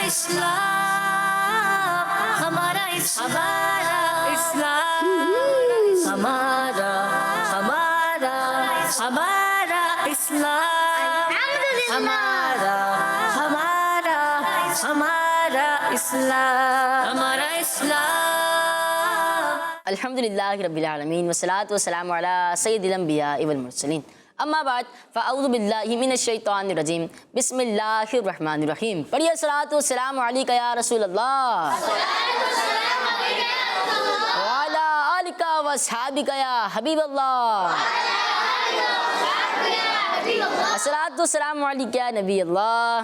اسلام ہمارا اسلام ہمارا اسلام ہمارا اسلام الحمدللہ رب العالمین والصلاة والسلام علی سید الانبیاء والمرسلین اما بعد فاعوذ باللہ من الشیطان الرجیم بسم اللہ الرحمن الرحیم پڑھیے الصلاۃ والسلام علیک یا رسول اللہ وعلی آلک واصحابک یا حبیب اللہ الصلاۃ والسلام علیک یا نبی اللہ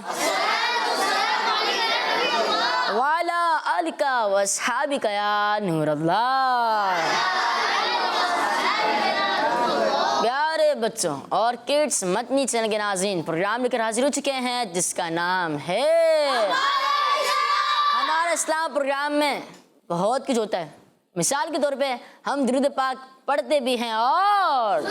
وعلی آلک واصحابک یا نور اللہ۔ پیارے بچوں اور کڈس مدنی چینل کے ناظرین، پروگرام لے کر حاضر ہو چکے ہیں جس کا نام ہے ہمارا اسلام۔ پروگرام میں بہت کچھ ہوتا ہے، مثال کے طور پہ ہم درود پاک پڑھتے بھی ہیں اور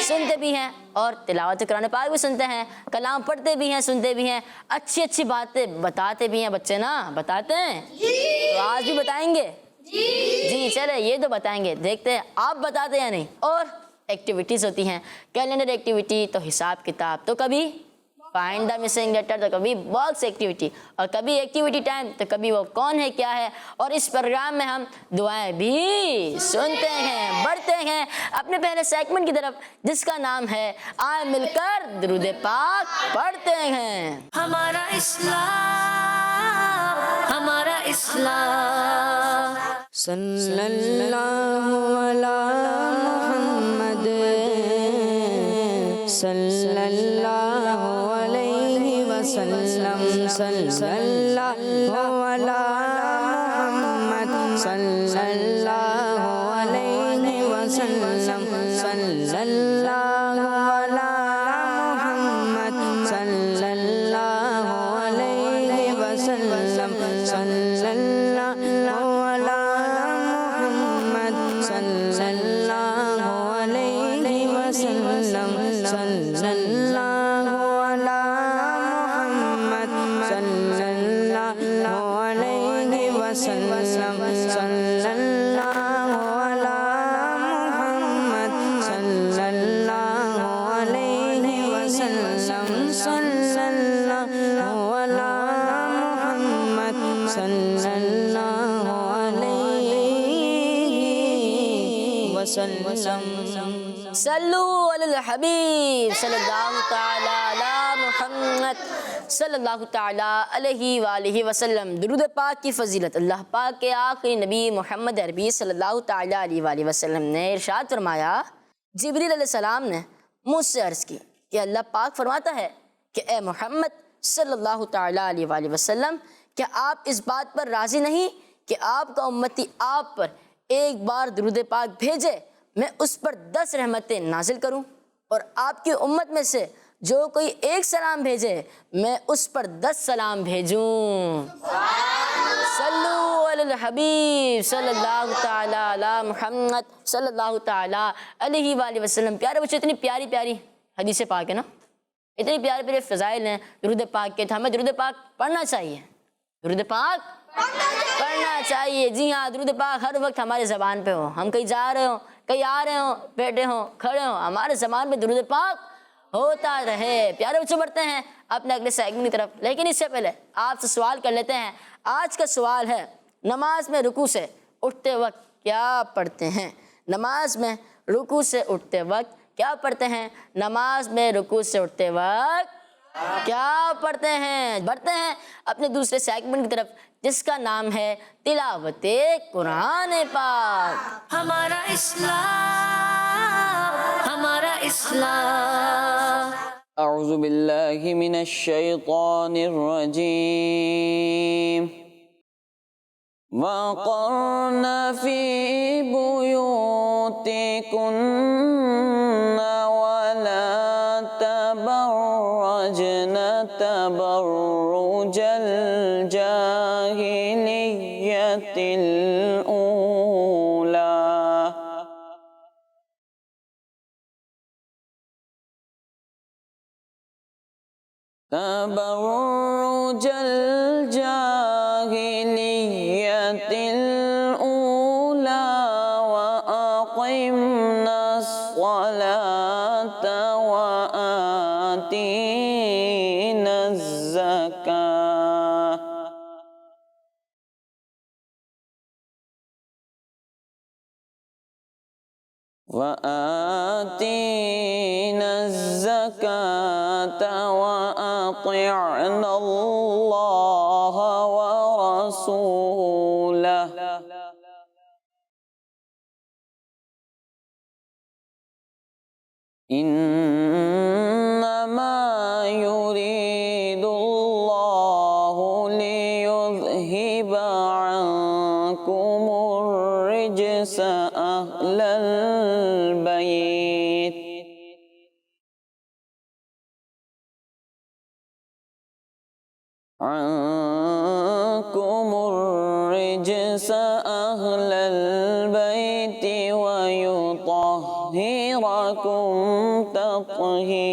سنتے بھی ہیں، اور تلاوت قرآن پاک بھی سنتے ہیں، کلام پڑھتے بھی ہیں، سنتے بھی ہیں، اچھی اچھی باتیں بتاتے بھی ہیں۔ بچے نا بتاتے ہیں تو آج بھی بتائیں گے جی چلے یہ تو بتائیں گے، دیکھتے ہیں آپ بتاتے یا نہیں۔ اور ایکٹیویٹیز ہوتی ہیں، کیلنڈر ایکٹیویٹی تو حساب کتاب، تو کبھی فائنڈ دا مسنگ لیٹر، تو کبھی باکس ایکٹیویٹی، اور کبھی ایکٹیویٹی ٹائم، تو کبھی وہ کون ہے کیا ہے۔ اور اس پروگرام میں ہم دعائیں بھی سنتے ہیں، بڑھتے ہیں اپنے پہلے سیگمنٹ کی طرف جس کا نام ہے آئے مل کر درود پاک پڑھتے ہیں۔ ہمارا اسلام صلی اللہ علی محمد صلی اللہ علیہ وسلم، صلی اللہ علی محمد صلی اللہ علیہ وسلم، صلی اللہ علی محمد صلی اللہ علیہ وسلم، صلی اللہ علی محمد صلی اللہ علیہ وسلم، صلی اللہ علی محمد صلی اللہ علیہ وسلم، صلی اللہ علی محمد صلی اللہ علیہ وسلم، صلی اللہ علی محمد صلی اللہ علیہ وسلم۔ صلو علی الحبیب صلی اللہ تعالی علی محمد صلی اللہ تعالی علیہ وآلہ وسلم۔ درود پاک کی فضیلت اللہ پاک کے آخری نبی محمد عربی صلی اللہ تعالی علیہ وآلہ وسلم نے ارشاد فرمایا، جبریل علیہ السلام نے مجھ سے عرض کی کہ اللہ پاک فرماتا ہے کہ اے محمد صلی اللہ تعالی علیہ وآلہ وسلم، کیا آپ اس بات پر راضی نہیں کہ آپ کا امتی آپ پر ایک بار درود پاک بھیجے، میں اس پر 10 رحمتیں نازل کروں، اور آپ کی امت میں سے جو کوئی ایک سلام بھیجے میں اس پر 10 سلام بھیجوں۔ صلو علی الحبیب صلی اللہ تعالی علی محمد صلی اللہ تعالی علیہ وآلہ وسلم۔ پیارے بچے، اتنی پیاری پیاری حدیث پاک ہے نا، اتنی پیارے پیارے فضائل ہیں درود پاک کے، تو ہمیں درود پاک پڑھنا چاہیے، درود پاک پڑھنا چاہیے۔ جی ہاں، درود پاک ہر وقت ہمارے زبان پہ ہو، ہم کہیں جا رہے ہوں، کہیں آ رہے ہوں، بیٹھے ہوں، کھڑے ہوں، ہمارے زبان پہ درود پاک ہوتا رہے۔ پیارے بچوں، بڑھتے ہیں اپنے اگلے سیگمنٹ کی طرف، لیکن اس سے پہلے آپ سے سوال کر لیتے ہیں۔ آج کا سوال ہے، نماز میں رکوع سے اٹھتے وقت کیا پڑھتے ہیں؟ نماز میں رکوع سے اٹھتے وقت کیا پڑھتے ہیں؟ نماز میں رکوع سے اٹھتے وقت کیا پڑھتے ہیں؟ بڑھتے ہیں اپنے دوسرے سیگمنٹ کی طرف جس کا نام ہے تلاوت قرآن پاک۔ ہمارا اسلام اعوذ باللہ من الشیطان الرجیم۔ وَقَرْنَ فِي بُيُوتِكُنَّ وَلَا تَبَرَّجْنَ تَبَرُّجَ الْجَاهِلِيَّةِ الْأُولَى، تَبَرُّجَ الجاهلية الأولى وأقمنا الصلاة وآتينا الزكاة وأطعنا الله ورسوله إنما يريد الله ليذهب عنكم الرجس أهل البيت ويطهركم تطهيرا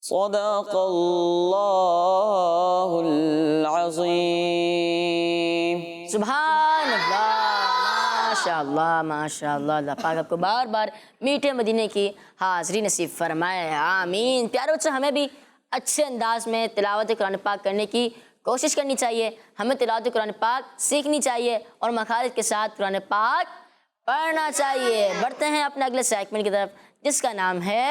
صدق الله العظيم. سبحان اللہ، ماشاء اللہ ماشاء اللہ. اللہ پاک آپ کو بار بار میٹھے مدینے کی حاضری نصیب فرمائے، آمین. پیارے بچوں، ہمیں بھی اچھے انداز میں تلاوت قرآن پاک کرنے کی کوشش کرنی چاہیے. ہمیں تلاوت قرآن پاک سیکھنی چاہیے اور مخارج کے ساتھ قرآن پاک پڑھنا چاہیے. بڑھتے ہیں اپنے اگلے سیگمنٹ کی طرف جس کا نام ہے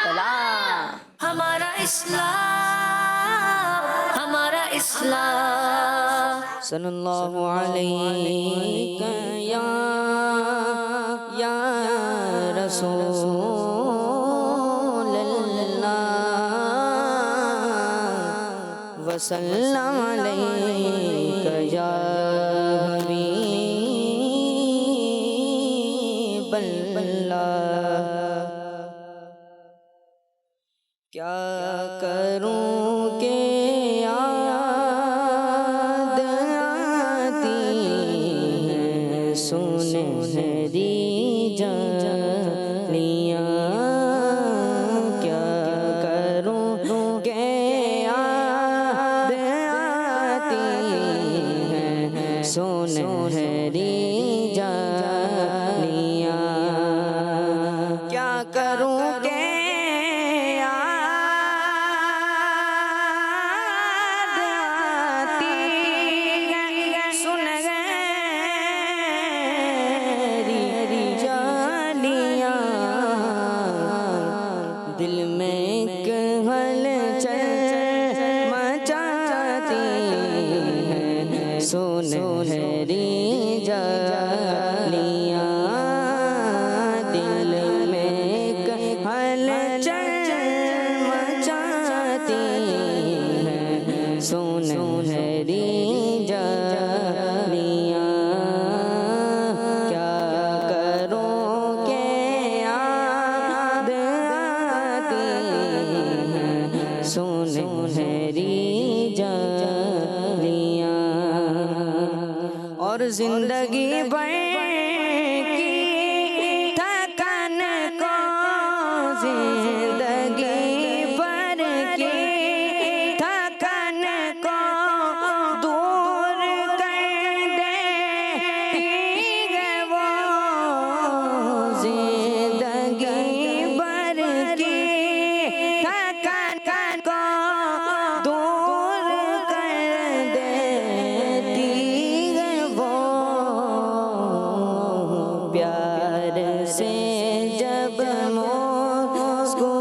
کلام. ہمارا اسلام، ہمارا اسلام. صلی اللہ علیہ یا رسول اللہ وسلم علیک یا حبیب اللہ. کیا کروں کہ یاد آتی ہے سنہری جالیاں. کیا کروں کہ یاد آتی ہے سنہری جالیاں. کیا کروں کہ دل میں ایک ہلچل مچاتی ہے سنہری جالیاں. دل میں ایک ہلچل مچاتی ہے سنہری جالیاں. کیا کروں کہ یاد سنہری جالیاں. اور زندگی بھر کی تھکن کو زندگی بھر کی تھکن کو دور کر دے گے وہ. زندگی بھر کی تھکن کو دور کر دیتی ہے وہ. پیار سے جب مسکراتی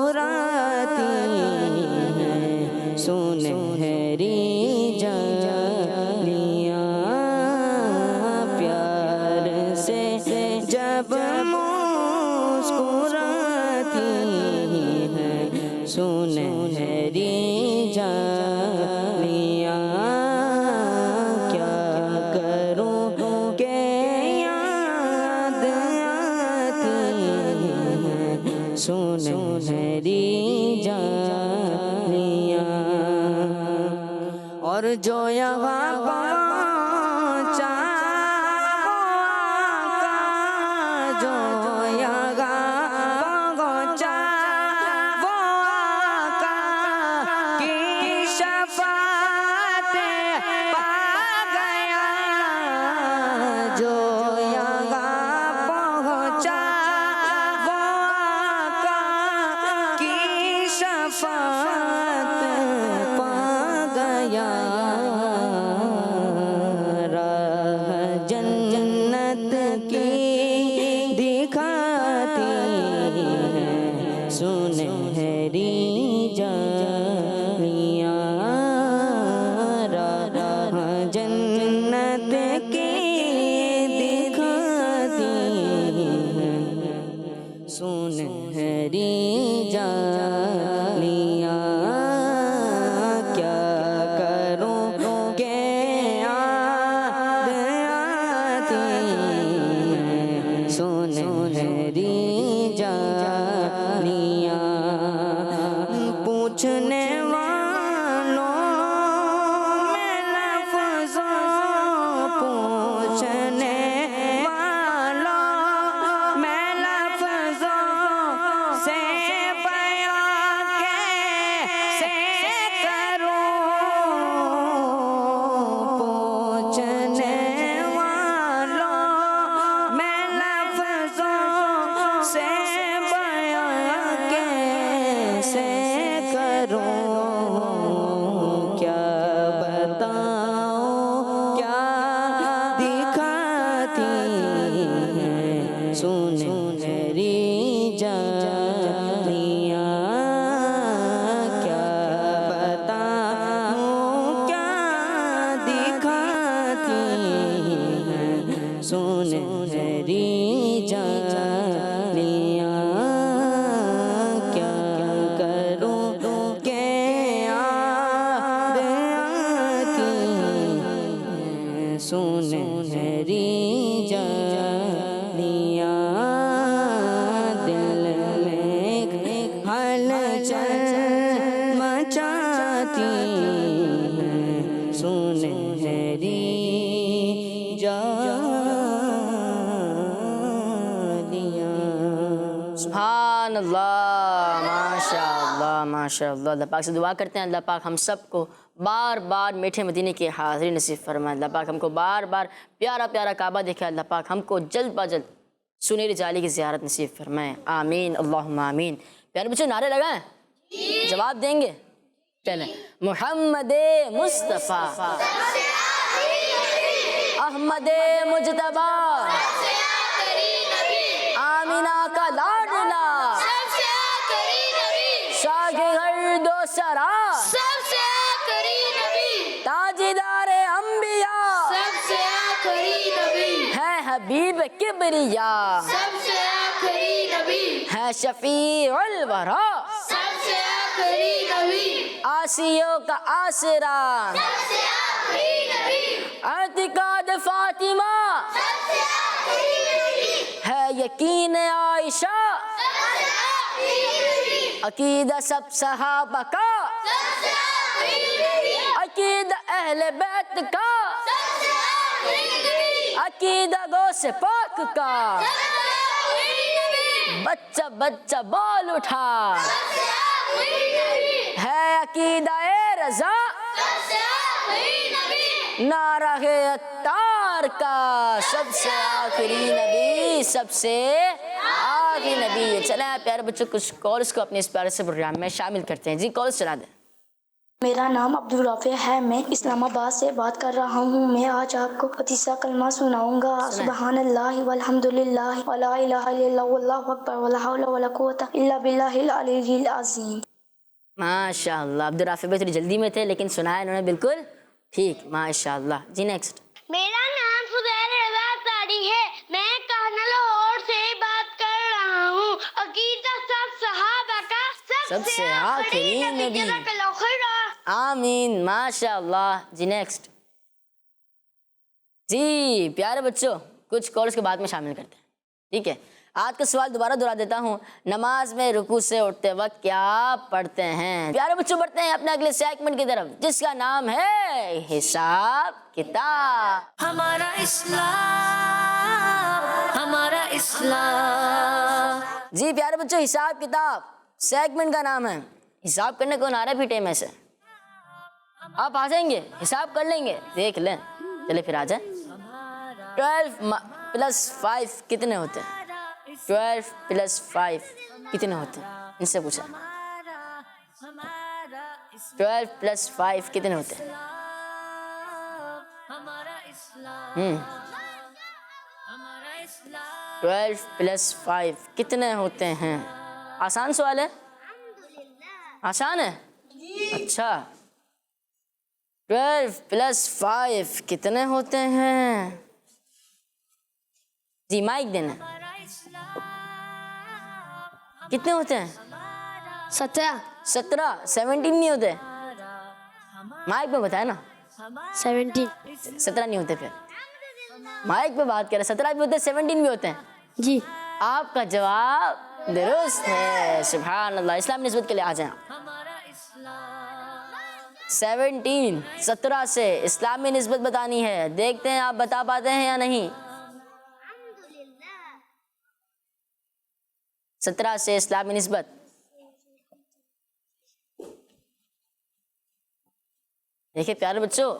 ہے سنہری جالیاں. پیار سے جب مسکراتی ہے سنہری جالیاں. کیا کروں کہ یاد آتی ہے سنہری جالیاں. اور جو یہاں پہنچا جو یہاں پہنچا سنہری جالیاں راہ جنت کی دکھاتی ہیں سنہری جالیاں کیا کروں کہ یاد آتی ہیں سنہری جالیاں پوچھنے والوں میں لفظوں پوچھنے والوں میں لفظوں سے بیان کیسے کروں پوچھنے والوں میں لفظوں سے بیان کیسے کروں کیا بتاؤں کیا دکھاتی ہیں سنہری جالیاں کیا بتاؤں کیا دکھاتی ہیں سنہری جالیاں کیا کروں کہ یاد آتی ہیں سنہری جالیاں دل میں ہلچل مچاتی ہیں سنہری جالیاں سبحان اللہ، ماشاء اللہ ماشاء اللہ۔ اللہ پاک سے دعا کرتے ہیں اللہ پاک ہم سب کو بار بار میٹھے مدینے کی حاضری نصیب فرمائے، اللہ پاک ہم کو بار بار پیارا پیارا کعبہ دکھائے، اللہ پاک ہم کو جلد بجلد سنہری جالی کی زیارت نصیب فرمائے، آمین اللہم آمین۔ پیارے بچوں نعرے لگائیں، جواب دیں گے؟ چلیں، محمد مصطفیٰ احمد مجتبیٰ آمینہ کا لاڈلا شاہ گھر دو سرا تاجدار انبیاء ہے حبیب کبریا ہے شفیع الورا آسیوں کا آسرا اعتقاد فاطمہ ہے یقین عائشہ عقیدہ سب صحابہ کا عقیدہ اہل بیت کا عقیدہ غوث پاک کا بچہ بچہ بول اٹھا ہے عقیدہ رضا نعرہ اتار کا سب سے آخری نبی سب سے آخری نبی۔ چلیں پیارے بچوں کچھ کالز کو اپنے اس پیارے سے پروگرام میں شامل کرتے ہیں۔ جی کالز چلا دیں۔ میرا نام عبدالرافع ہے، میں اسلام آباد سے بات کر رہا ہوں۔ میں آج آپ کو حدیثہ کلمہ سناؤں گا۔ سبحان اللہ والحمد للہ ولا الہ الا اللہ واللہ اکبر ولا حول ولا قوت الا باللہ العلی العظیم۔ ماشاء اللہ، عبدالرافع بھائی تھوڑی جلدی میں تھے لیکن سنایا انہوں نے بالکل ٹھیک، ماشاء اللہ۔ جی نیکسٹ۔ میرا نام فضیل رضا طاری ہے، میں کانہ لاہور سے بات کر رہا ہوں۔ عقیدہ سب صحابہ کا سب سے آخری نبی۔ جزاک اللہ خیر۔ آمین، ماشاء اللہ۔ جی نیکسٹ۔ جی پیارے بچوں کچھ کالز کے بعد میں شامل کرتے ہیں، ٹھیک ہے؟ آج کا سوال دوبارہ دہرا دیتا ہوں، نماز میں رکوع سے اٹھتے وقت کیا پڑھتے ہیں؟ پیارے بچوں بڑھتے ہیں اپنے اگلے سیگمنٹ کی طرف جس کا نام ہے حساب کتاب۔ ہمارا اسلام ہمارا اسلام۔ جی پیارے بچوں حساب کتاب سیگمنٹ کا نام ہے۔ حساب کرنے کون آ رہا ہے پیٹے میں سے؟ آپ آ جائیں گے، حساب کر لیں گے، دیکھ لیں، چلے پھر آ جائیں۔ 12 + 5 کتنے ہوتے ہیں؟ 12 + 5 کتنے ہوتے ہیں؟ ان سے پوچھا 12 + 5 کتنے ہوتے ہیں؟ 12 + 5 کتنے ہوتے ہیں؟ آسان سوال ہے؟ آسان ہے؟ اچھا 12 + 5 کتنے ہوتے ہیں؟ جی مائک دینا. کتنے ہوتے ہیں؟ 17. 17. 17 نہیں ہوتے؟ مائک پہ بتایا نا. 17. 17 نہیں ہوتے. پھر مائک پہ بات کریں. 17 بھی ہوتے ہیں 17 بھی ہوتے ہیں. جی آپ کا جواب درست ہے. سبحان اللہ. اسلامی نسبت کے لیے آ جائیں. 17 سے اسلامی نسبت بتانی ہے. دیکھتے ہیں آپ بتا پاتے ہیں یا نہیں. 17 سے اسلامی نسبت. دیکھیں پیارے بچوں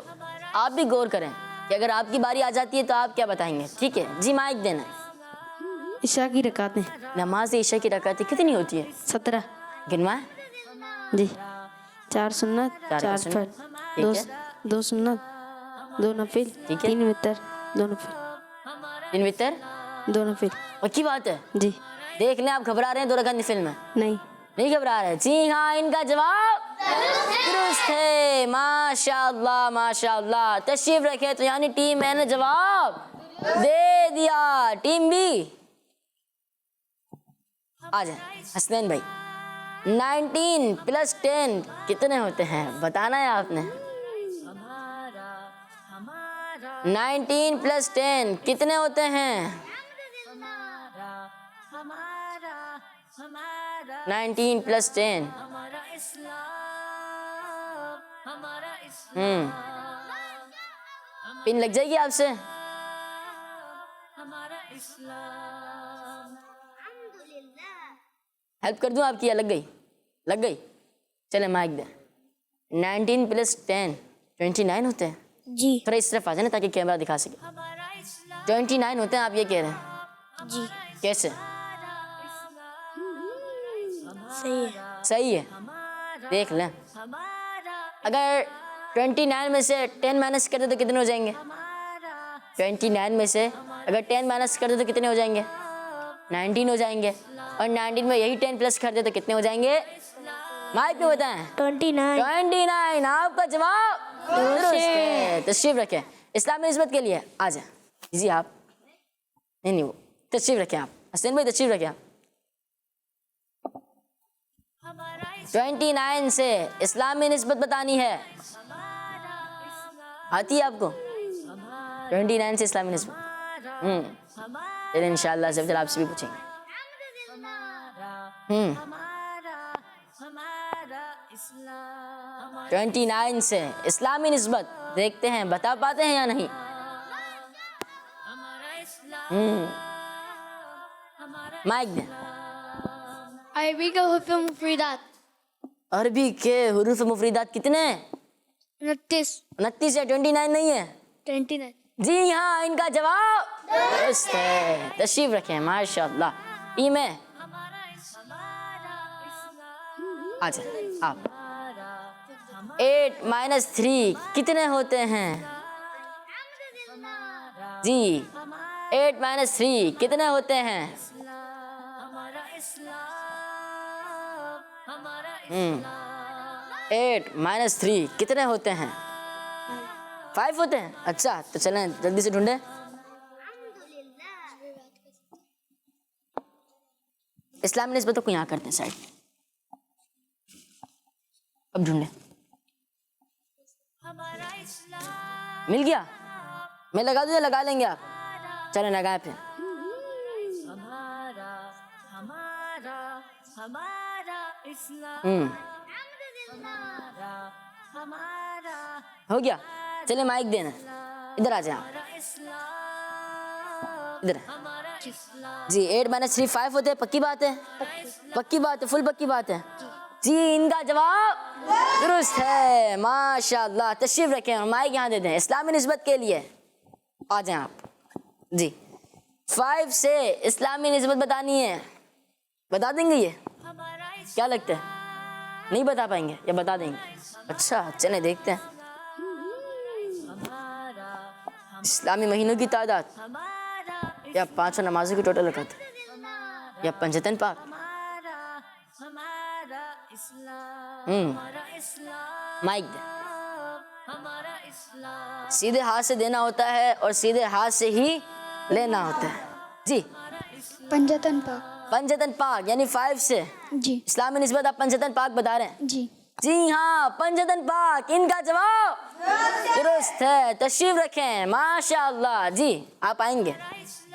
آپ بھی غور کریں کہ اگر آپ کی باری آ جاتی ہے تو آپ کیا بتائیں گے. ٹھیک ہے جی مائک دینا. عشاء کی رکعتیں نماز عشاء کی رکعتیں کتنی ہوتی ہے؟ 17. گنوائیں. جی 4 سنت 4 فرض ٹھیک ہے. 2 سنت 2 نفل ٹھیک ہے. 3 وتر 2 نفل 3 وتر 2 نفل. پکی بات ہے. جی دیکھ لیں آپ گھبرا رہے ہیں 2 رکعت نفل میں. نہیں گھبرا رہے. جی ہاں ان کا جواب درست ہے. ماشاء اللہ ماشاء اللہ. تشریف رکھے. تو یعنی ٹیم اے نے جواب دے دیا. ٹیم بی آ جائیں. حسنین بھائی 19 + 10 کتنے ہوتے ہیں بتانا ہے آپ نے. 19 + 10 کتنے ہوتے ہیں؟ 19 + 10 پن لگ جائے گی آپ سے. ہیلپ کر دوں آپ کی. لگ گئی. چلے مائک دیں. 19 + 10 29 ہوتے ہیں. جی تھوڑا اس طرف آ جائیں تاکہ کیمرہ دکھا سکے. 29 ہوتے ہیں آپ یہ کہہ رہے ہیں. جی کیسے؟ صحیح ہے. صحیح ہے. دیکھ لیں اگر 29 میں سے 10 مائنس کر دے تو کتنے ہو جائیں گے؟ 29 میں سے اگر 10 مائنس کر دے تو کتنے ہو جائیں گے؟ 19 ہو جائیں گے. اور 19 میں یہی 10 پلس کر دے تو کتنے ہو جائیں گے؟ مائک پہ بتائیں. 29. آپ کا جواب درست ہے. تشریف رکھیں. اسلامی نسبت کے لیے آ جائیں. جی آپ نہیں وہ تشریف رکھیں. آپ حسین بھائی تشریف رکھیں. آپ 29 سے اسلامی نسبت بتانی ہے. آتی ہے آپ کو 29 سے اسلامی نسبت؟ چلیں انشاءاللہ سے آپ سے بھی پوچھیں گے. 29 سے اسلامی نسبت دیکھتے ہیں بتا پاتے ہیں یا نہیں. مائک دیں. عربی کا حروف مفردات عربی کے حروف مفردات کتنے ہیں؟ 29 ہے. 29 نہیں ہے. 29 جی ہاں ان کا جواب درست ہے. تشریف رکھیں. ماشاء اللہ. ٹیم ہے آ جائیں آپ. 8 - 3 کتنے ہوتے ہیں؟ جی 8 - 3 کتنے ہوتے ہیں؟ 8 - 3 کتنے ہوتے ہیں؟ 5 ہوتے ہیں. اچھا تو چلیں جلدی سے ڈھونڈیں. اسلامی نسبتوں کو یہاں کرتے ہیں سائڈ. اب ڈھونڈیں. مل گیا. میں لگا دوں یا لگا لیں گے آپ؟ چلیں لگائیں پھر. ہو گیا. چلیں مائک دینا. ادھر آ جائیں آپ. ادھر جی 8 - 3 5 ہوتے ہیں. پکی بات ہے. پکی بات ہے. فل پکی بات ہے. جی ان کا جواب درست ہے. ماشاء اللہ. تشریف رکھیں اور مائک یہاں دے دیں. اسلامی نسبت کے لیے آ جائیں آپ. جی 5 سے اسلامی نسبت بتانی ہے. بتا دیں گے؟ یہ کیا لگتا ہے نہیں بتا پائیں گے یا بتا دیں گے؟ اچھا چلیں دیکھتے ہیں. اسلامی مہینوں کی تعداد یا 500 نمازوں کی ٹوٹل رکعت یا 55 پاک مائک دے. سیدھے ہاتھ سے دینا ہوتا ہے اور سیدھے ہاتھ سے ہی لینا ہوتا ہے. جی پنجتن پاک. پنجتن پاک یعنی 5 سے. جی اسلامی نسبت آپ پنجتن پاک بتا رہے ہیں. جی جی ہاں پنجتن پاک. ان کا جواب درست ہے. تشریف رکھیں. ماشاء اللہ. جی آپ آئیں گے,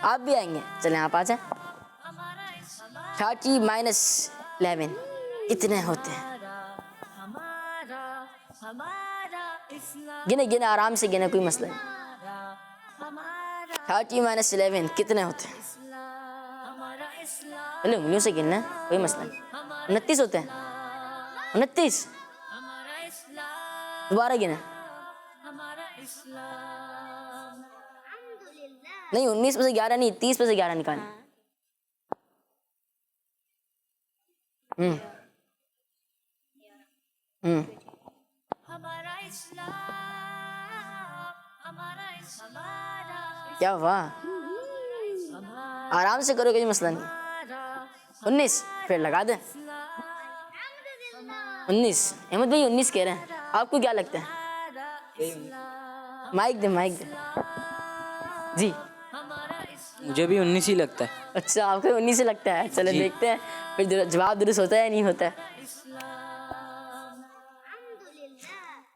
آپ بھی آئیں گے. چلیں آپ آ جائیں. 30 - 11 کتنے ہوتے ہیں؟ گنے گنے آرام سے گنے, کوئی مسئلہ نہیں. 30 - 11 کتنے ہوتے ہیں؟ پہلے انگلیوں سے گننا ہے, کوئی مسئلہ نہیں. 29 ہوتے ہیں. 29 دوبارہ گنا. نہیں 19 میں سے 11 نہیں, 30 میں سے 11 نکالنا. کیا ہوا؟ آرام سے کرو, کوئی مسئلہ نہیں. 19 پھر لگا دیں. 19 احمد بھائی 19 کہہ رہے ہیں, آپ کو کیا لگتا ہے؟ مائک دے, مائک دے. جی مجھے بھی 19 ہی لگتا ہے. اچھا آپ کو 19 سے لگتا ہے. چلے دیکھتے ہیں پھر جواب درست ہوتا ہے یا نہیں ہوتا ہے.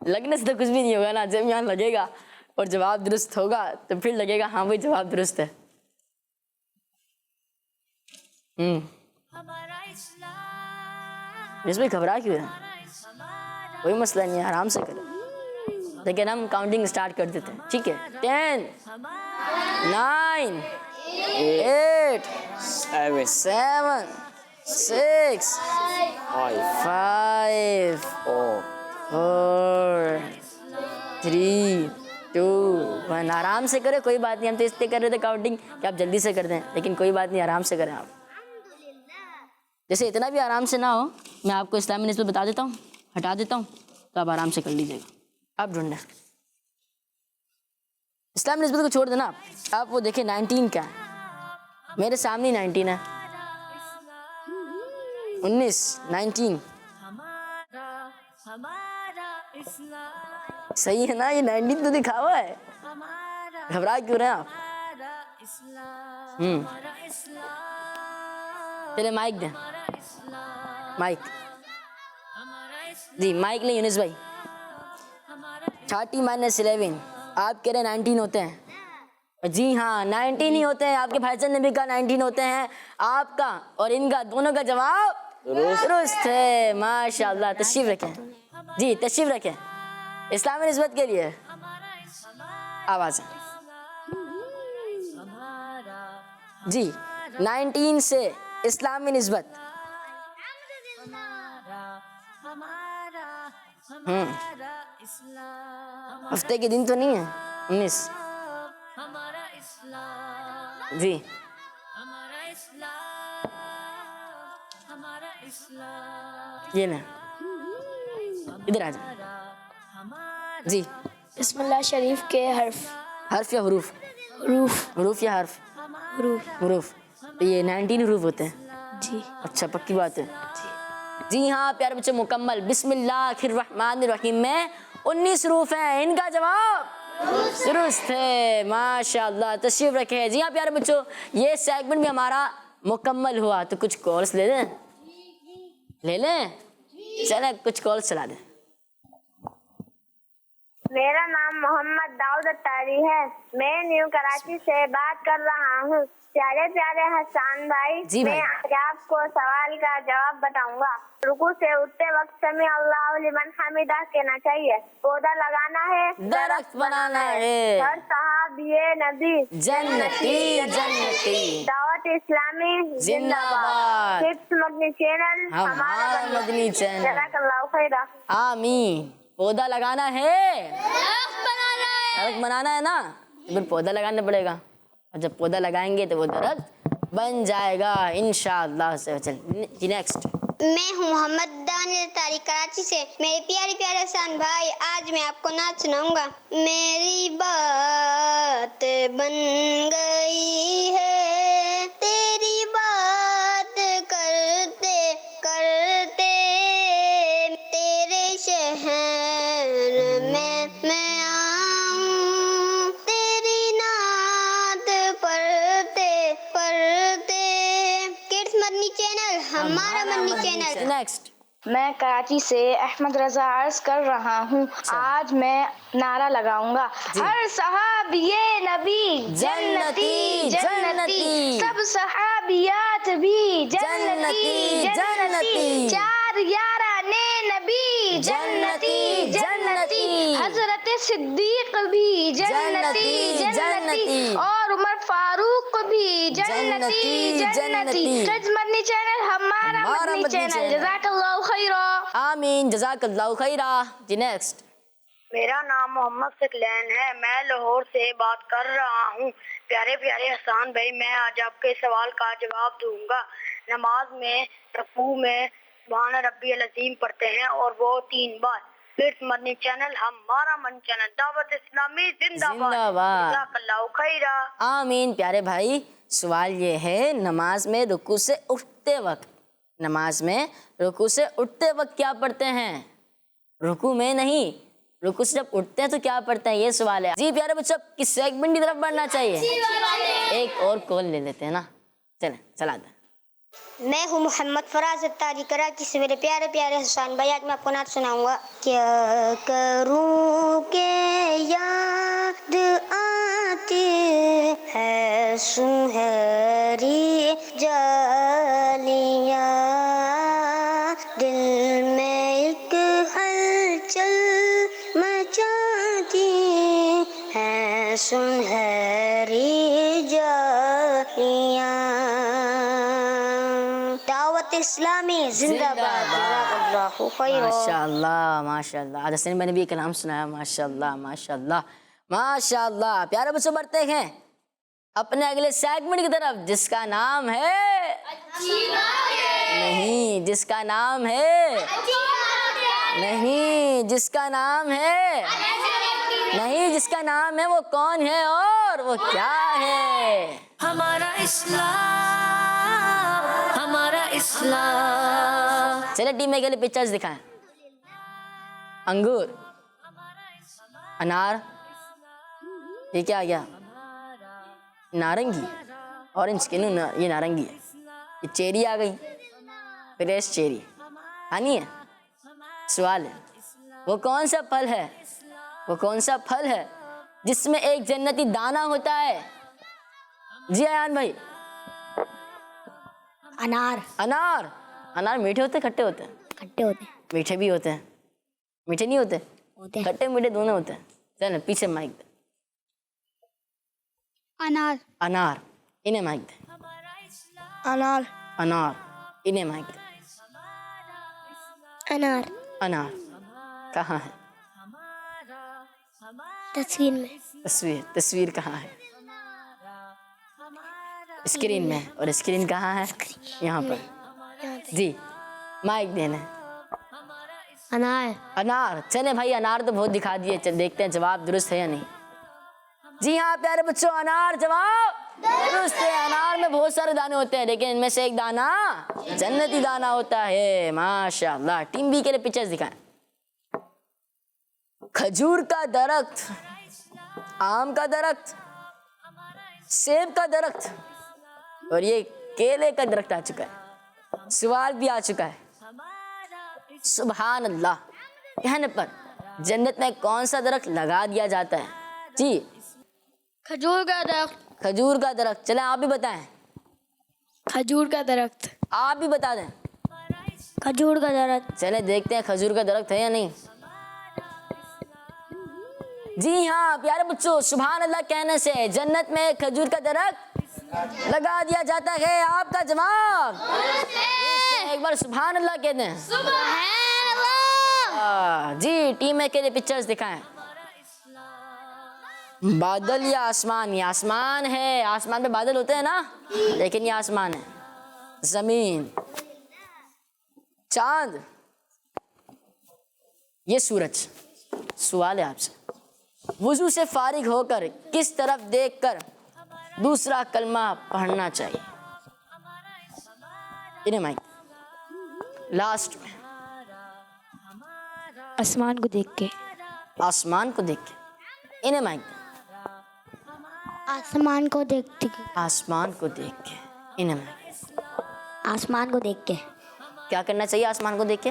لگنے سے تو کچھ بھی نہیں ہوگا نا. جب یہاں لگے گا اور جواب درست ہوگا تو پھر لگے گا ہاں بھائی جواب درست ہے. اس میں گھبرا کیوں ہے؟ کوئی مسئلہ نہیں ہے, آرام سے کرو. لیکن ہم کاؤنٹنگ سٹارٹ کر دیتے ہیں, ٹھیک ہے. 10 9 8 7 7 6 5 4 3 2 1. آرام سے کرے, کوئی بات نہیں. ہم تو اس لیے کر رہے تھے کاؤنٹنگ کہ آپ جلدی سے کر دیں, لیکن کوئی بات نہیں, آرام سے کریں آپ. جیسے اتنا بھی آرام سے نہ ہو, میں آپ کو اسلامی نسبت بتا دیتا ہوں, ہٹا دیتا ہوں, تو آپ آرام سے کر لیجیے گا. آپ ڈھونڈیں اسلامی نسبت کو چھوڑ دینا. آپ وہ دیکھیں 19 کیا ہے. میرے سامنے 19 ہے. 19 صحیح ہے نا, یہ 19 تو دکھا ہوا ہے. گھبرا کیوں رہے ہیں آپ؟ چلے مائک دیں, مائک. جی مائک نہیں یونس بھائی. 30 - 11 آپ کہہ رہے ہیں 19 ہوتے ہیں. جی ہاں 19 ہی ہوتے ہیں. آپ کے بھائی جان نے بھی کہا 19 ہوتے ہیں. آپ کا اور ان کا دونوں کا جواب درست ہے. ماشاء اللہ. تشریف رکھیں. جی تشریف رکھیں اسلامی نسبت کے لیے. آواز جی 19 سے اسلامی نسبت. ہفتے کے دن تو نہیں ہے 19. جی یہ نا ادھر آ جائیں. جی بسم اللہ شریف کے حرف. حرف یا حروف؟ حروف. حروف یا حرف؟ حروف. حروف. تو یہ 19 حروف ہوتے ہیں. جی اچھا پکی بات ہے. جی ہاں پیارے بچے مکمل. بسم اللہ الرحمن الرحیم میں 19 حروف ہیں. ان کا جواب درست ہے. ماشاء اللہ. تشریف رکھے. جی ہاں پیارے بچوں یہ سیگمنٹ بھی ہمارا مکمل ہوا. تو کچھ کالس لے لیں, لے لیں. چلیں کچھ کالس چلا دیں. میرا نام محمد داؤد اتاری ہے. میں نیو کراچی سے بات کر رہا ہوں. پیارے پیارے حسان بھائی, جی بھائی. میں آج آپ کو سوال کا جواب بتاؤں گا. رکوع سے اٹھتے وقت سمیع اللہ لمن حمیدہ کہنا چاہیے. پودا لگانا ہے, درخت بنانا ہے. ہر صحابی نبی جنتی جنتی. دعوت اسلامی زندہ باد. ٹپس مدنی چینل ہمارا مدنی چینل. جزاک اللہ خیرہ. آمین. پودا لگانا ہے, درخت بنانا ہے نا, تو پھر پودا لگانا پڑے گا. اور جب پودا لگائیں گے تو وہ درخت بن جائے گا انشاءاللہ سے. چل نیکسٹ. میں ہوں محمد دانیل تاری کراچی سے. میرے پیارے پیارے حسان بھائی, آج میں آپ کو نعت سناؤں گا. میری بات بن گئی ہے تیری بات کرتے کرتے نیکسٹ. میں کراچی سے احمد رضا عرض کر رہا ہوں. آج میں نعرہ لگاؤں گا. ہر صحابی نبی جنتی جنتی, سب صحابیات بھی جنتی جنتی, چار یاران نبی جنتی جنتی, حضرت صدیق بھی جنتی جنتی, اور عمر فاروق بھی جنتی جنتی. رج مدنی چینل ہمارا مدنی چینل. جزاک اللہ خیرہ. آمین, جزاک اللہ خیرہ. جی نیکسٹ. میرا نام محمد ثقلین ہے, میں لاہور سے بات کر رہا ہوں. پیارے پیارے حسان بھائی, میں آج آپ کے سوال کا جواب دوں گا. نماز میں رکوع میں سبحان ربی العظیم پڑھتے ہیں اور وہ 3 بار. پھر مدنی چینل ہمارا مدنی چینل, دعوت اسلامی زندہ باد. جزاک اللہ خیرہ. آمین. پیارے بھائی, سوال یہ ہے, نماز میں رکوع سے اٹھتے وقت, نماز میں رکوع سے اٹھتے وقت کیا پڑھتے ہیں؟ رکوع میں نہیں, رکوع سے جب اٹھتے ہیں تو کیا پڑھتے ہیں, یہ سوال ہے. جی پیارے بچوں, کس سیگمنٹ کی طرف بڑھنا چاہیے؟ ایک اور کال لے لیتے ہیں نا, چلیں چلا دیں. میں ہوں محمد فراز اتاری کراچی سے. میرے پیارے پیارے حسان بھائی, آج میں آپ کو نعت سناؤں گا. کیا کروں کہ یاد آتی ہے سنہری جالیاں, دل میں ایک ہلچل مچاتی ہے سنہری جالیاں. دعوت اسلامی زندہ باد. جزاک اللہ خیرہ. ماشاء اللہ ماشاء اللہ. آج حسین بھائی نے بھی کلام سنایا. ماشاء اللہ ماشاء اللہ ماشاء اللہ. پیارے بچوں, بڑھتے ہیں اپنے اگلے سیگمنٹ کی طرف, جس کا نام ہے نہیں, جس کا نام ہے نہیں, جس کا نام ہے نہیں, جس کا نام ہے وہ کون ہے اور وہ کیا ہے؟ ہمارا اسلام, ہمارا اسلام. چلے ٹیم میں کے لیے پکچرز دکھائیں. انگور, انار, یہ کیا آ گیا؟ نارنگی, اورنج کی نو, یہ نارنگی ہے. یہ چیری آ گئی, فریش چیری کھانی ہے. سوال ہے, وہ کون سا پھل ہے, وہ کون سا پھل ہے جس میں ایک جنتی دانہ ہوتا ہے؟ جی ایان بھائی. انار. انار. انار میٹھے ہوتے ہیں کھٹے ہوتے ہیں؟ کھٹے ہوتے ہیں. میٹھے بھی ہوتے ہیں, میٹھے نہیں ہوتے؟ ہوتے ہیں. کھٹے میٹھے دونوں ہوتے ہیں. چلیں پیچھے مائک دے. انار. انار, انہیں مائک دے. انار. انار, انہیں مائک دے. انار. انار کہاں ہے؟ تصویر میں. تصویر, تصویر کہاں ہے؟ اسکرین میں. اور اسکرین کہاں ہے؟ یہاں پر. جی مائک دینا. انار. انار. چلیں بھائی, انار تو بہت دکھا دیے, دیکھتے ہیں جواب درست ہے یا نہیں. جی ہاں پیارے بچوں, انار جواب درست ہے. انار میں بہت سارے دانے ہوتے ہیں, لیکن ان میں سے ایک دانہ جنتی دانہ ہوتا ہے. ماشاء اللہ. ٹیم بی کے لیے پکچرز دکھائیں. کھجور کا درخت, آم کا درخت, سیب کا درخت, اور یہ کیلے کا درخت آ چکا ہے. سوال بھی آ چکا ہے. سبحان اللہ کہنے پر جنت میں کون سا درخت لگا دیا جاتا ہے؟ جی کھجور کا درخت. کھجور کا درخت. چلیں آپ بھی بتائیں. کھجور کا درخت. آپ بھی بتا دیں. کھجور کا درخت. چلیں دیکھتے ہیں کھجور کا درخت ہے یا نہیں. جی ہاں پیارے بچوں, سبحان اللہ کہنے سے جنت میں کھجور کا درخت لگا دیا جاتا ہے. آپ کا جواب ایک بار سبحان اللہ کہتے ہیں. جی ٹیم میں کے لیے پکچرز دکھائیں. بادل یا آسمان؟ یہ آسمان ہے. آسمان پہ بادل ہوتے ہیں نا, لیکن یہ آسمان ہے. زمین, چاند, یہ سورج. سوال ہے آپ سے, وضو سے فارغ ہو کر کس طرف دیکھ کر دوسرا کلمہ پڑھنا چاہیے؟ انہیں مائک. لاسٹ میں آسمان کو دیکھ کے. آسمان کو دیکھ کے. انہیں مائک. آسمان کو دیکھ کے. آسمان کو دیکھ کے. انہیں مائک. آسمان کو دیکھ کے. کیا کرنا چاہیے آسمان کو دیکھ کے؟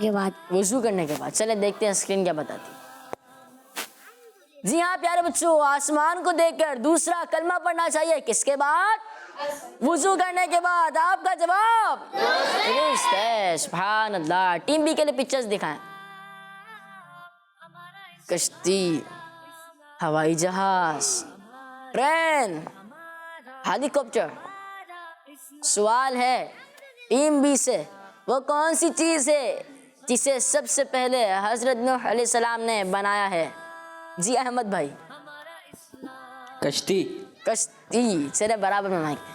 کے بعد وضو کرنے کے بعد. چلیں دیکھتے ہیں اسکرین کیا بتاتی ہے. جی ہاں پیارے بچوں، آسمان کو دیکھ کر دوسرا کلمہ پڑھنا چاہیے. کس کے بعد؟ وضو کرنے کے بعد. آپ کا جواب درست ہے. سبحان اللہ. ٹیم بی کے لیے پکچرز دکھائیں. کشتی، ہوائی جہاز، ٹرین، ہیلی کاپٹر. سوال ہے ٹیم بی سے، وہ کون سی چیز ہے جسے سب سے پہلے حضرت نوح علیہ السلام نے بنایا ہے؟ جی احمد بھائی. کشتی. کشتی. چلے برابر میں مائک دیں.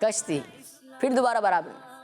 کشتی. پھر دوبارہ برابر.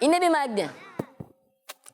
انہیں بھی مائک دیں.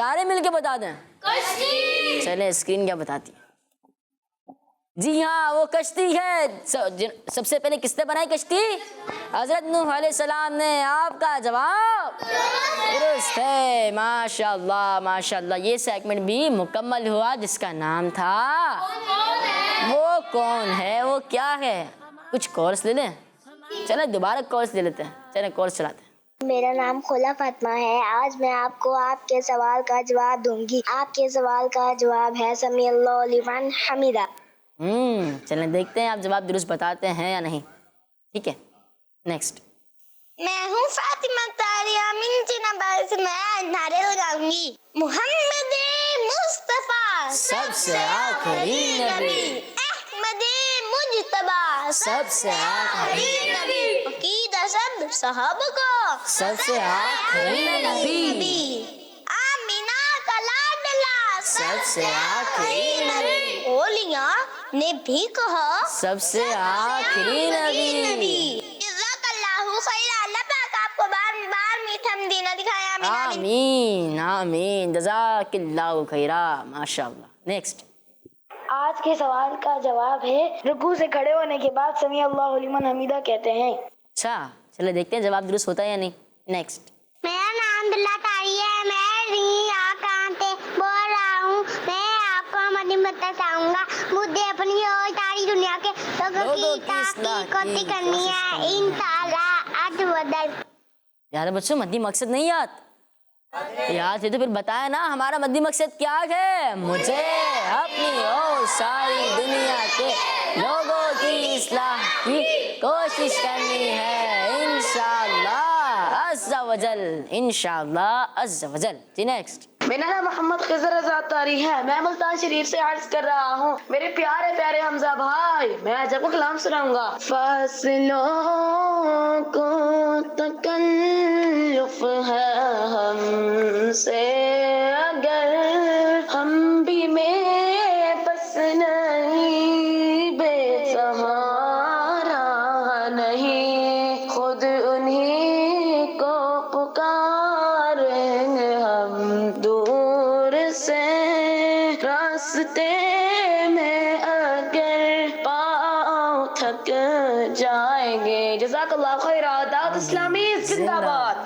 سارے مل کے بتا دیں. چلے اسکرین کیا بتاتی ہے. جی ہاں وہ کشتی ہے. سب سے پہلے کس نے بنائی کشتی؟ حضرت نوح علیہ السلام نے. آپ کا جواب درست ہے. ماشاء اللہ ماشاء اللہ. یہ سیگمنٹ بھی مکمل ہوا جس کا نام تھا وہ کون ہے وہ کیا ہے. کچھ کورس لے لیں. چلیں دوبارہ کورس لے لیتے ہیں. چلیں کورس چلاتے ہیں. میرا نام خولا فاطمہ ہے. آج میں آپ کو آپ کے سوال کا جواب دوں گی. آپ کے سوال کا جواب ہے سمیع اللہ لمن حمیدہ. چلیں دیکھتے ہیں آپ جواب درست بتاتے ہیں یا نہیں. ٹھیک ہے نیکسٹ. میں ہوں فاطمہ طاہرہ من جناب سے. میں نعرے لگاؤں گی محمد مصطفیٰ سب سے آخری نبی، احمد مجتبیٰ سب سے آخری نبی، عقیدہ سب صحابہ کا سب سے آخری نبی، آمینہ کا لاڈلا سب سے آخری نبی، اولیاء نے بھی کہا سب سے آخری نبی. جزاک اللہ خیر. اللہ پاک آپ کو بار بار میٹھا مدینہ دکھایا. آمین آمین. جزاک اللہ خیرا. ماشاء اللہ. نیکسٹ. آج کے سوال کا جواب ہے رکوع سے کھڑے ہونے کے بعد سمیع اللہ لمن حمیدہ کہتے ہیں. اچھا چلے دیکھتے ہیں جواب درست ہوتا ہے یا نہیں. نیکسٹ. میرا نام عبداللہ طاری ہے. میں بول رہا ہوں. میں آپ کو مدنی بتانا چاہوں گا. مجھے اپنی اور ساری دنیا کے لوگوں کی تحقیق کرنی ہے انشاءاللہ. آج بدل یار بچوں مدنی مقصد نہیں یاد ہے تو پھر بتایا نا ہمارا مدنی مقصد کیا ہے. مجھے اپنی اور ساری دنیا کے لوگوں کی اصلاح کی کوشش کرنی ہے انشاءاللہ عز و جل. انشاءاللہ عز و جل. جی نیکسٹ. میرا نام محمد خضر رضا طاری ہے. میں ملتان شریف سے عرض کر رہا ہوں. میرے پیارے پیارے حمزہ بھائی میں آج آپ کو کلام سناؤں گا. فصلوں کو تکلف ہے ہم سے اگر ہم بھی میں بس نہیں بے سہارا نہیں خود انہیں کو پکاریں گے ہم دور سے راستے میں اگر پاؤں تھک جائیں گے. جزاک اللہ خیر. دعوت اسلامی زندہ باد.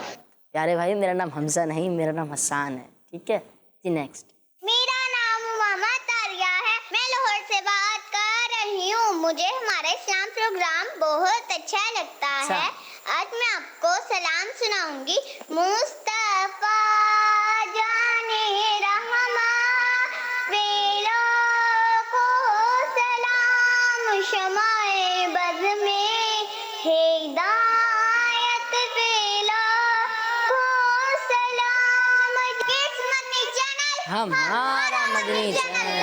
پیارے بھائی میرا نام حمزہ نہیں میرا نام حسان ہے. ٹھیک ہے جی نیکسٹ. میرا نام محمد طاریہ ہے. میں لاہور سے بات کر رہی ہوں. مجھے ہمارا اسلام پروگرام بہت اچھا لگتا ہے. آج میں آپ کو سلام سناؤں گی. مصطفیٰ جانے رحماں ویلا کو سلام شمائے بز میں ہدایت ویلا کو سلام. قسمت چینل ہمارا مدنی چینل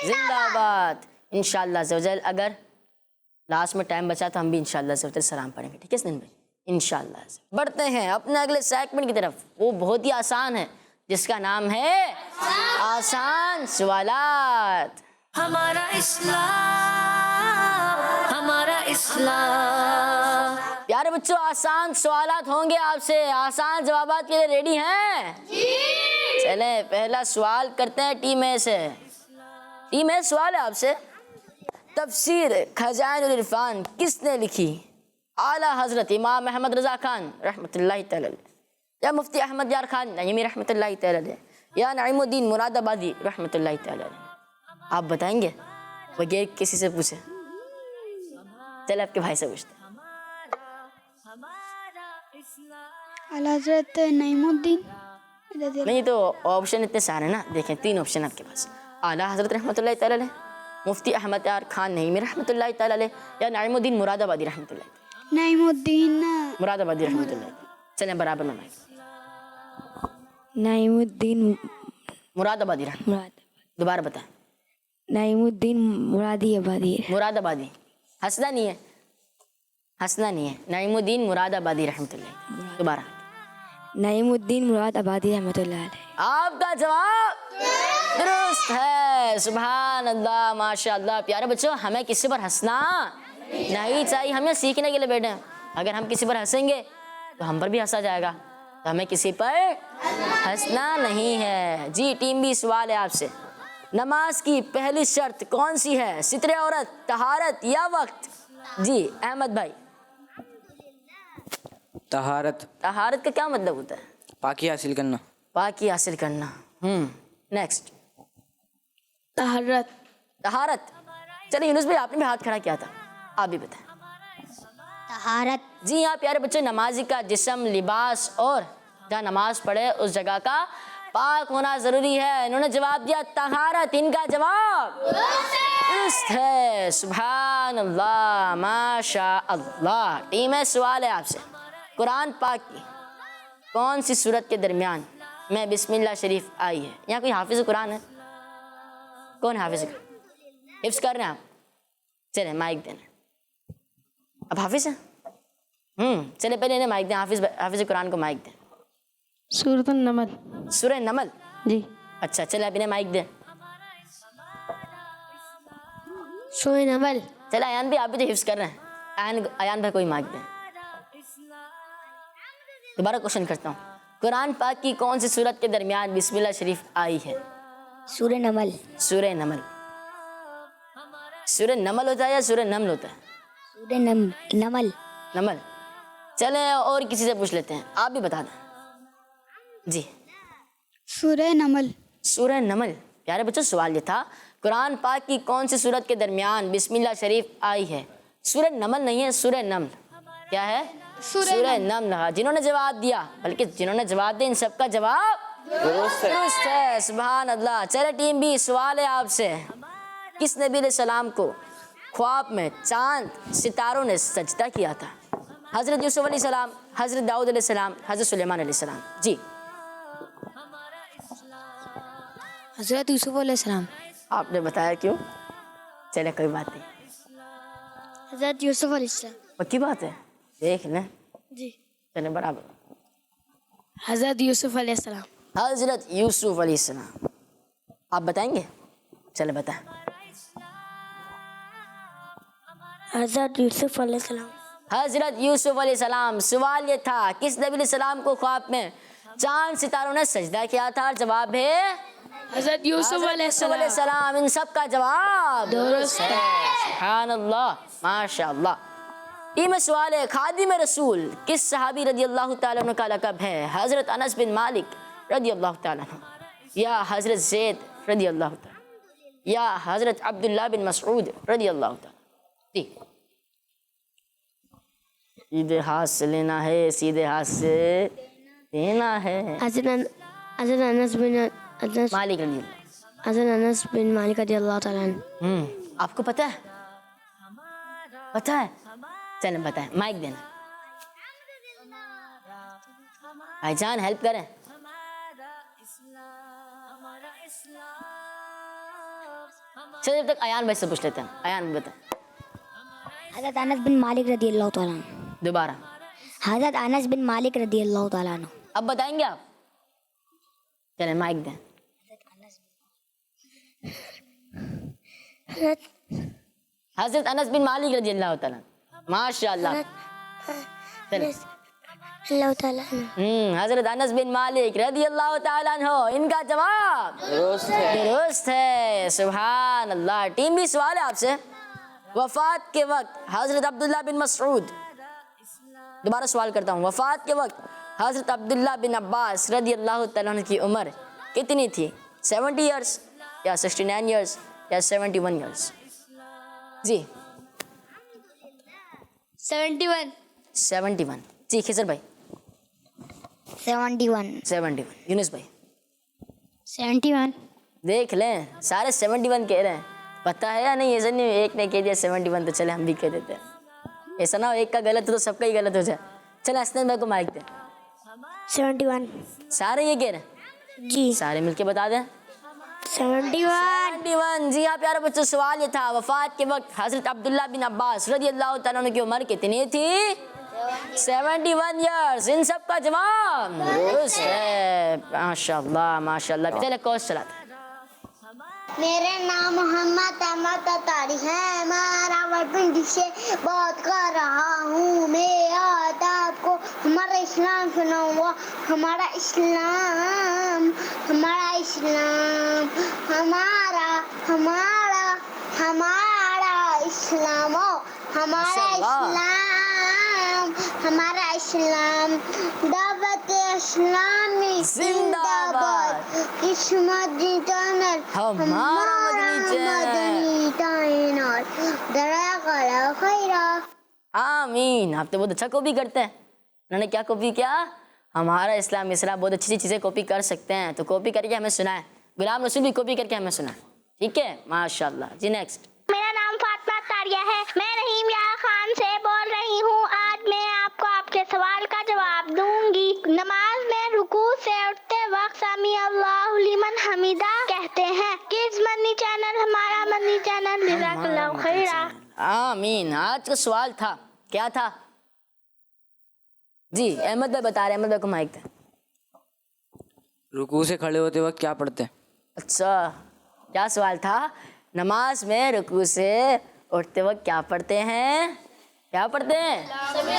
زندہ باد. انشاءاللہ عز و جل اگر لاسٹ میں ٹائم بچا تو ہم بھی انشاءاللہ عز و جل سلام پڑھیں گے. ٹھیک ہے سنن بھائی انشاءاللہ. بڑھتے ہیں اپنے اگلے سیگمنٹ کی طرف. وہ بہت ہی آسان ہے جس کا نام ہے آسان سوالات. ہمارا اسلام ہمارا اسلام. پیارے بچوں آسان سوالات ہوں گے آپ سے. آسان جوابات کے لیے ریڈی ہیں؟ چلیں پہلا سوال کرتے ہیں ٹیم اے سے. ٹیم اے سوال ہے آپ سے. تفسیر خزائن العرفان کس نے لکھی؟ اعلیٰ حضرت امام احمد رضا خان رحمۃ اللہ تعالی علیہ، یا مفتی احمد یار خان نعیمی رحمۃ اللہ تعالی علیہ، یا نعیم الدین مراد آبادی رحمۃ اللہ تعالی علیہ. آپ بتائیں گے بغیر کسی سے پوچھے؟ چلے آپ کے بھائی سے پوچھتے ہیں. حضرت نعیم الدین نہیں تو آپشن اتنے سارے نا، دیکھیں 3 آپشن آپ کے پاس، اعلیٰ حضرت رحمۃ اللہ تعالیٰ علیہ، مفتی احمد یار خان نعیمی رحمۃ اللہ تعالیٰ علیہ، یا نعیم الدین مراد آبادی رحمۃ اللہ علیہ۔ نعیم الدین مراد آبادی رحمۃ اللہ علیہ۔ چلیں برابر میں مائک۔ نعیم الدین مراد آبادی رحمۃ، دوبارہ بتائیں۔ نعیم الدین مرادی آبادی مراد آبادی، ہنسنا نہیں ہے، ہنسنا نہیں ہے، نعیم الدین مراد آبادی رحمۃ اللہ۔ دوبارہ نعیم الدین مراد آبادی رحمۃ اللہ علیہ۔ آپ کا جواب درست ہے، سبحان اللہ، ماشاء اللہ۔ پیارے بچوں، ہمیں کسی پر ہنسنا نہیں چاہیے، ہمیں سیکھنے کے لیے بیٹھے ہیں۔ اگر ہم کسی پر ہنسیں گے تو ہم پر بھی ہنسا جائے گا، تو ہمیں کسی پر ہنسنا نہیں ہے۔ جی ٹیم بھی سوال ہے آپ سے، نماز کی پہلی شرط کون سی ہے؟ ستر عورت، طہارت یا وقت؟ جی احمد بھائی۔ طہارت۔ طہارت کا کیا مطلب ہوتا ہے؟ پاکی حاصل کرنا۔ پاکی حاصل کرنا۔ نیکسٹ، طہارت۔ طہارت۔ چلیے یونس بھائی، آپ نے بھی ہاتھ کھڑا کیا تھا، آپ بھی بتائیں۔ طہارت۔ جی ہاں پیارے بچے، نمازی کا جسم، لباس اور جہاں نماز پڑھے اس جگہ کا پاک ہونا ضروری ہے۔ انہوں نے جواب دیا طہارت، ان کا جواب درست ہے، سبحان اللہ، ماشاء اللہ۔ ٹیم ہے، سوال ہے آپ سے، قرآن پاک کی کون سی سورت کے درمیان میں بسم اللہ شریف آئی ہے؟ یہاں کوئی حافظ قرآن ہے؟ کون حافظ؟ حفظ کر رہے ہیں آپ؟ چلیں مائک دینا، اب حافظ ہیں؟ چلے پہلے انہیں مائک دیں، حافظ قرآن کو مائک دیں۔ سورۃ النمل۔ سورہ نمل؟ جی۔ اچھا، چلے اب انہیں مائک دیں۔ سورہ نمل۔ چلے ایان بھی، آپ بھی تو حفظ کر رہے ہیں، ایان بھائی کوئی مائک دیں۔ دوبارہ کوشچن کرتا ہوں، قرآن پاک کی کون سی سورت کے درمیان بسم اللہ شریف آئی ہے؟ سورہ نمل۔ سورہ نمل۔ سورہ نمل ہوتا ہے یا سورہ نمل ہوتا ہے؟ سورہ نمل۔ نمل۔ چلیں اور کسی سے پوچھ لیتے ہیں، آپ بھی بتا دیں۔ جی سورہ نمل۔ سورہ نمل۔ پیارے بچوں، سوال یہ تھا قرآن پاک کی کون سی سورت کے درمیان بسم اللہ شریف آئی ہے؟ سورہ نمل نہیں ہے، سورہ نمل۔ کیا ہے؟ سورہ نمل۔ جنہوں نے جواب دیا، بلکہ جنہوں نے جواب دیا، ان سب کا جواب درست ہے، سبحان اللہ۔ چلے ٹیم بھی، سوال ہے آپ سے، کس نبی علیہ السلام کو خواب میں چاند ستاروں نے سجدہ کیا تھا؟ حضرت یوسف علیہ السلام، حضرت داؤد علیہ السلام، حضرت سلیمان علیہ السلام؟ جی حضرت یوسف علیہ السلام۔ آپ نے بتایا کیوں؟ چلے کوئی بات نہیں، حضرت یوسف علیہ السلام۔ پکی بات ہے، دیکھ لیں۔ جی۔ چلے برابر، حضرت یوسف علیہ السلام۔ حضرت یوسف علیہ السلام۔ آپ بتائیں گے؟ چلے بتائیں۔ حضرت یوسف علیہ السلام۔ حضرت یوسف علیہ السلام۔ سوال یہ تھا کس نبی علیہ السلام کو خواب میں چاند ستاروں نے سجدہ کیا تھا؟ اور جواب ہے حضرت یوسف علیہ السلام۔ ان سب کا جواب درست ہے، سبحان اللہ، ماشاء اللہ۔ ٹیم میں سوال ہے، خادم رسول کس صحابی رضی اللہ تعالیٰ عنہ کا لقب ہے؟ حضرت انس بن مالک رضی اللہ تعالیٰ عنہ، یا حضرت زید رضی اللہ تعالیٰ، یا حضرت عبداللہ بن مسعود رضی اللہ تعالیٰ؟ جی سیدھے ہاتھ سے لینا ہے، سیدھے ہاتھ سے دینا ہے۔ حضرت انس بن مالک رضی اللہ۔ حضرت انس بن مالک رضی اللہ تعالیٰ عنہ۔ آپ کو پتہ ہے؟ پتہ ہے؟ چلیں بتائیں، مائک دینا۔ بھائی جان ہیلپ کریں۔ چلیں جب تک ایان بھائی سے پوچھ لیتے ہیں، ایان بتائیں۔ حضرت انس بن مالک رضی اللہ تعالیٰ عنہ۔ دوبارہ۔ حضرت انس بن مالک رضی اللہ تعالیٰ عنہ۔ اب بتائیں گے آپ؟ چلیں مائک دیں۔ حضرت انس بن مالک رضی اللہ تعالیٰ، ماشاء اللہ۔ چلیں اللہ تعالیٰ عنہ۔ حضرت انس بن مالک رضی اللہ تعالیٰ عنہ، ان کا جواب درست ہے، سبحان اللہ۔ ٹیم بھی سوال ہے آپ سے، وفات کے وقت حضرت عبداللہ بن مسعود، دوبارہ سوال کرتا ہوں، وفات کے وقت حضرت عبداللہ بن عباس رضی اللہ تعالیٰ عنہ کی عمر کتنی تھی؟ 70 ایئرس یا 69 ایئرس یا 71 ایئرس؟ جی 71۔ 71۔ جی خضر بھائی۔ 71 یونس بھائی 71 دیکھ لیں سارے 71 کہہ رہے ہیں. پتہ ہے یا نہیں؟ ایسا نہیں ایک نے کہہ دیا 71 تو چلے ہم بھی کہہ دیتے ہیں. ایسا نہ ہو ایک کا غلط ہو تو سب کا ہی غلط ہو جائے. چلے حسنین بھائی کو مائک دیں. 71 سارے یہ کہہ رہے ہیں جی. سارے مل کے بتا دیں. 71 جی ہاں پیارے بچوں سوال یہ تھا وفات کے وقت حضرت عبداللہ بن عباس رضی اللہ تعالیٰ عنہ کی عمر کتنی تھی؟ 71 ایئرز. ان سب کا جواب درست ہے. ماشاءاللہ ماشاءاللہ. چلے کوس چلاتے ہیں. میرا نام محمد احمد تتاری ہے. میں راولپنڈی سے بات کر رہا ہوں. میں آج آپ کو ہمارا اسلام سناؤں گا. ہمارا اسلام ہمارا اسلام ہمارا ہمارا ہمارا اسلام ہمارا اسلام ہمارا اسلام دعوت اسلامی زندہ باد. قسمت دی چینل ہمارا مدنی چینل دریا خیرہ. آمین. آپ تو بہت اچھا کاپی کرتے ہیں. انہوں نے کیا کاپی کیا؟ ہمارا اسلام بہت اچھی چیزیں کاپی کر سکتے ہیں تو کاپی کر کے ہمیں سنائیں. غلام رسول بھی کاپی کر کے ہمیں سنائیں. ٹھیک ہے ماشاءاللہ. جی نیکسٹ. میرا نام فاطمہ تاریہ ہے. میں رحیم یا خان سے بول رہی ہوں. آج میں آپ کو آپ کے سوال کا جواب دوں گی. نماز میں رکوع سے اٹھتے وقت سمی اللہ لمن حمیدہ کہتے ہیں. کس مدنی چینل؟ ہمارا مدنی چینل. جزاک اللہ خیرہ. آمین. آج کا سوال تھا کیا تھا؟ جی احمد بھائی بتا رہے ہیں. احمد بھائی کو مائک دیں. رکوع سے کھڑے ہوتے وقت کیا پڑھتے ہیں؟ اچھا کیا سوال تھا؟ نماز میں رکوع سے اٹھتے وقت کیا پڑھتے ہیں؟ کیا پڑھتے ہیں؟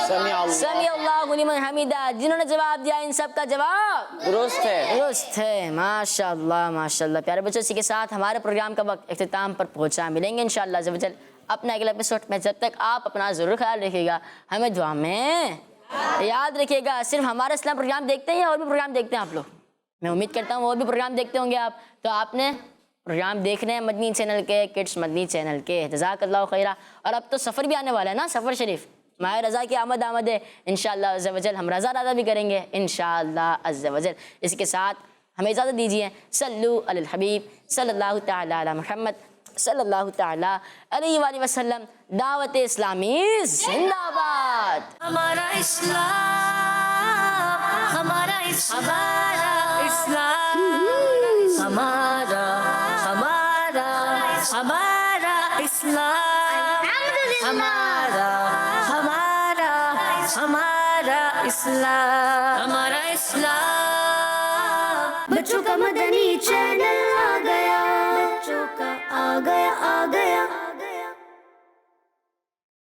سمی اللہ لمن حمیدہ. جنہوں نے جواب دیا ان سب کا جواب درست ہے. درست ہے. ماشاءاللہ ماشاءاللہ. پیارے بچوں اسی کے ساتھ ہمارے پروگرام کا وقت اختتام پر پہنچا. ملیں گے انشاءاللہ عز و جل اپنے اگلے ایپیسوڈ میں. جب تک آپ اپنا ضرور خیال رکھیے گا. ہمیں دعا میں یاد رکھیے گا. صرف ہمارا اسلام پروگرام دیکھتے ہیں یا اور بھی پروگرام دیکھتے ہیں آپ لوگ؟ میں امید کرتا ہوں اور بھی پروگرام دیکھتے ہوں گے آپ. تو آپ نے پروگرام دیکھنے ہیں مدنی چینل کے, کڈس مدنی چینل کے. جزاک اللہ خیرہ. اور اب تو سفر بھی آنے والا ہے نا, سفر شریف. ماہ رضا کی آمد ہے انشاءاللہ عز و جل. ہم رضا رضا بھی کریں گے انشاءاللہ عز و جل. اس کے ساتھ ہمیں اجازت دیجیے. صلو علی الحبیب صلی اللہ تعالی علی محمد صلی اللہ تعالی علیہ وآلہ وسلم. دعوت اسلامی زندہ باد. ہمارا اسلام ہمارا اسلام ہمارا ہمارا ہمارا اسلام ہمارا ہمارا ہمارا اسلام ہمارا اسلام. بچوں کا مدنی چینل آ گیا. بچوں کا آ گیا